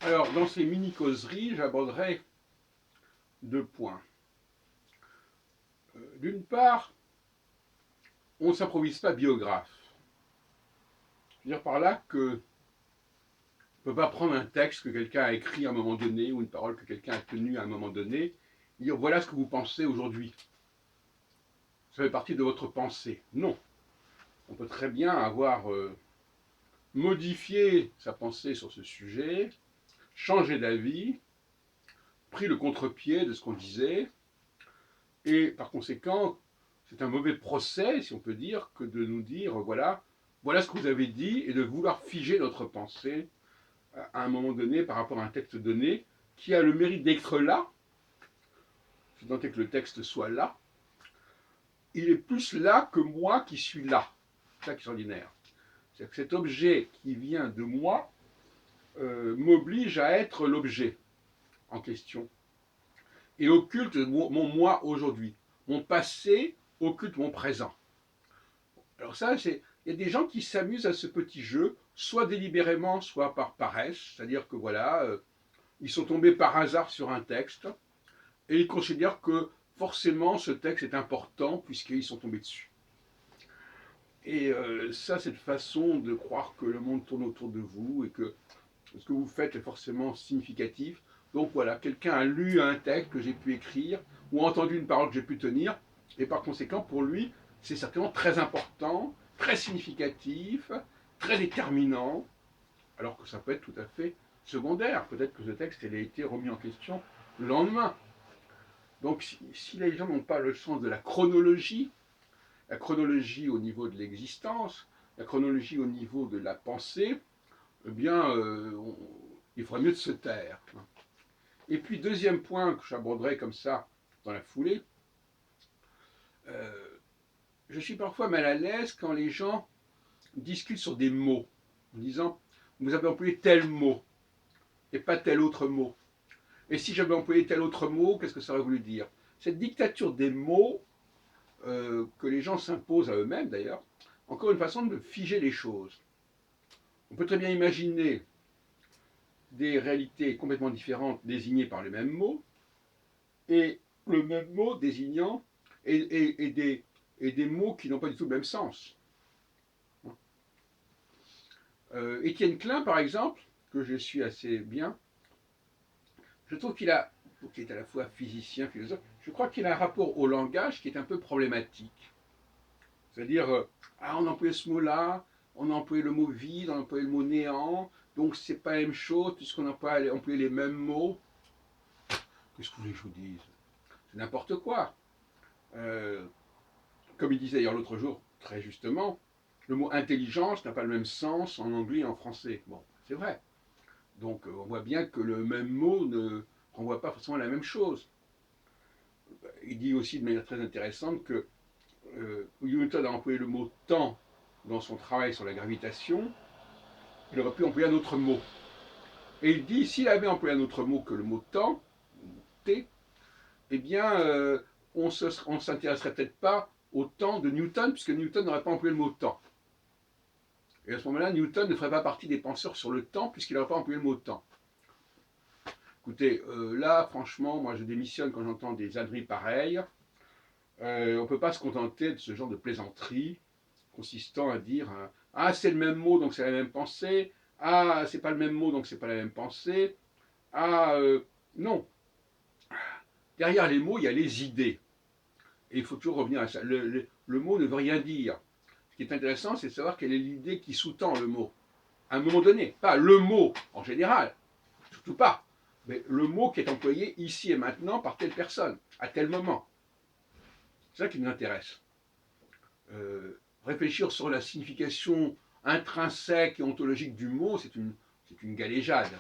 Alors, dans ces mini-causeries, j'aborderai deux points. D'une part, on ne s'improvise pas biographe. Je veux dire par là que on ne peut pas prendre un texte que quelqu'un a écrit à un moment donné ou une parole que quelqu'un a tenue à un moment donné et dire voilà ce que vous pensez aujourd'hui. Ça fait partie de votre pensée. Non. On peut très bien avoir modifié sa pensée sur ce sujet, changé d'avis, pris le contre-pied de ce qu'on disait, et par conséquent, c'est un mauvais procès, si on peut dire, que de nous dire voilà, voilà ce que vous avez dit, et de vouloir figer notre pensée à un moment donné par rapport à un texte donné, qui a le mérite d'être là, si tant est que le texte soit là, il est plus là que moi qui suis là. C'est ça qui est extraordinaire. C'est-à-dire que cet objet qui vient de moi m'oblige à être l'objet en question et occulte mon moi aujourd'hui. Mon passé occulte mon présent. Alors ça, il y a des gens qui s'amusent à ce petit jeu, soit délibérément, soit par paresse, c'est-à-dire que voilà, ils sont tombés par hasard sur un texte et ils considèrent que forcément ce texte est important puisqu'ils sont tombés dessus. Et ça, cette façon de croire que le monde tourne autour de vous et que ce que vous faites est forcément significatif. Donc voilà, quelqu'un a lu un texte que j'ai pu écrire ou entendu une parole que j'ai pu tenir, et par conséquent, pour lui, c'est certainement très important, très significatif, très déterminant, alors que ça peut être tout à fait secondaire. Peut-être que ce texte il a été remis en question le lendemain. Donc si les gens n'ont pas le sens de la chronologie au niveau de l'existence, la chronologie au niveau de la pensée, eh bien, il faudrait mieux de se taire. Et puis, deuxième point que j'aborderai comme ça, dans la foulée, je suis parfois mal à l'aise quand les gens discutent sur des mots, en disant, vous avez employé tel mot, et pas tel autre mot. Et si j'avais employé tel autre mot, qu'est-ce que ça aurait voulu dire? Cette dictature des mots, que les gens s'imposent à eux-mêmes d'ailleurs, encore une façon de figer les choses. On peut très bien imaginer des réalités complètement différentes désignées par le même mot, et le même mot désignant et des mots qui n'ont pas du tout le même sens. Étienne Klein, par exemple, que je suis assez bien, je trouve qu'il est à la fois physicien, philosophe, je crois qu'il a un rapport au langage qui est un peu problématique. C'est-à-dire, on a employé ce mot-là, on a employé le mot vide, on a employé le mot néant, donc c'est pas la même chose puisqu'on n'a pas employé les mêmes mots. Qu'est-ce que vous voulez que je vous dise? C'est n'importe quoi. Comme il disait d'ailleurs l'autre jour, très justement, le mot intelligence n'a pas le même sens en anglais et en français. Bon, c'est vrai. Donc on voit bien que le même mot ne renvoie pas forcément à la même chose. Il dit aussi de manière très intéressante que Newton a employé le mot temps dans son travail sur la gravitation, il aurait pu employer un autre mot. Et il dit, s'il avait employé un autre mot que le mot temps, T, eh bien, on ne s'intéresserait peut-être pas au temps de Newton, puisque Newton n'aurait pas employé le mot temps. Et à ce moment-là, Newton ne ferait pas partie des penseurs sur le temps, puisqu'il n'aurait pas employé le mot temps. Écoutez, là, franchement, moi je démissionne quand j'entends des âneries pareilles. On ne peut pas se contenter de ce genre de plaisanterie consistant à dire ah, c'est le même mot, donc c'est la même pensée. Ah, c'est pas le même mot, donc c'est pas la même pensée. Ah, non. Derrière les mots, il y a les idées. Et il faut toujours revenir à ça. Le mot ne veut rien dire. Ce qui est intéressant, c'est de savoir quelle est l'idée qui sous-tend le mot. À un moment donné, pas le mot en général, surtout pas, mais le mot qui est employé ici et maintenant par telle personne, à tel moment. C'est ça qui nous intéresse. Réfléchir sur la signification intrinsèque et ontologique du mot, c'est une galéjade.